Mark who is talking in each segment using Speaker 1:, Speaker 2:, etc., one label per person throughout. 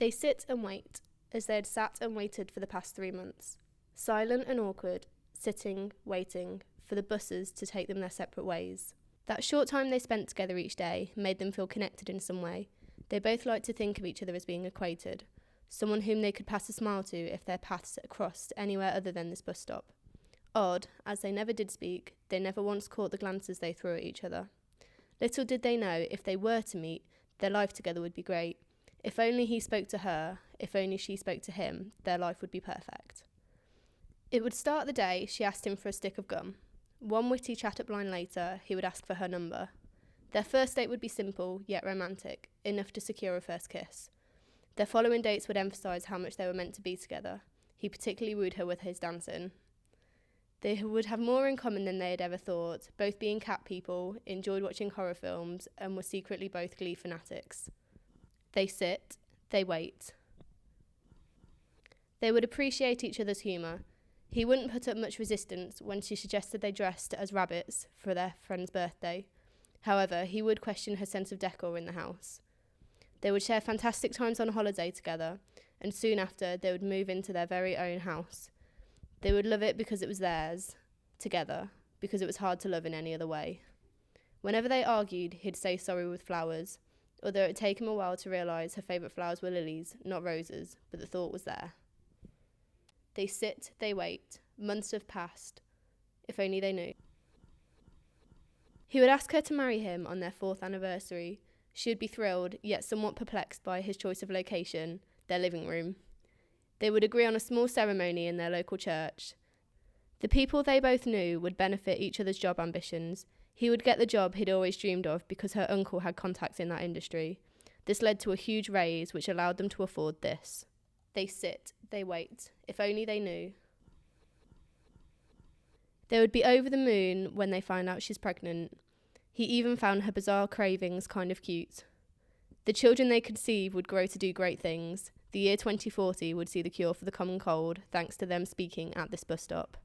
Speaker 1: They sit and wait, as they had sat and waited for the past 3 months. Silent and awkward, sitting, waiting, for the buses to take them their separate ways. That short time they spent together each day made them feel connected in some way. They both liked to think of each other as being acquainted, someone whom they could pass a smile to if their paths crossed anywhere other than this bus stop. Odd, as they never did speak, they never once caught the glances they threw at each other. Little did they know, if they were to meet, their life together would be great. If only he spoke to her, if only she spoke to him, their life would be perfect. It would start the day she asked him for a stick of gum. One witty chat-up line later, he would ask for her number. Their first date would be simple, yet romantic, enough to secure a first kiss. Their following dates would emphasise how much they were meant to be together. He particularly wooed her with his dancing. They would have more in common than they had ever thought, both being cat people, enjoyed watching horror films, and were secretly both Glee fanatics. They sit, they wait. They would appreciate each other's humour. He wouldn't put up much resistance when she suggested they dressed as rabbits for their friend's birthday. However, he would question her sense of decor in the house. They would share fantastic times on holiday together, and soon after they would move into their very own house. They would love it because it was theirs, together, because it was hard to love in any other way. Whenever they argued, he'd say sorry with flowers, although it would take him a while to realise her favourite flowers were lilies, not roses, but the thought was there. They sit, they wait. Months have passed. If only they knew. He would ask her to marry him on their 4th anniversary. She would be thrilled, yet somewhat perplexed by his choice of location, their living room. They would agree on a small ceremony in their local church. The people they both knew would benefit each other's job ambitions. He would get the job he'd always dreamed of because her uncle had contacts in that industry. This led to a huge raise, which allowed them to afford this. They sit, they wait. If only they knew. They would be over the moon when they find out she's pregnant. He even found her bizarre cravings kind of cute. The children they conceive would grow to do great things. The year 2040 would see the cure for the common cold, thanks to them speaking at this bus stop.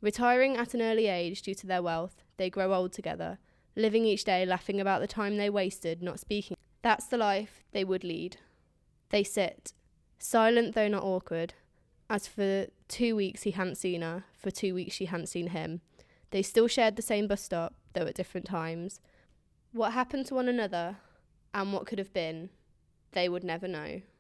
Speaker 1: Retiring at an early age due to their wealth, they grow old together, living each day laughing about the time they wasted not speaking. That's the life they would lead. They sit, silent though not awkward. As for 2 weeks he hadn't seen her, for 2 weeks she hadn't seen him. They still shared the same bus stop, though at different times. What happened to one another, and what could have been, they would never know.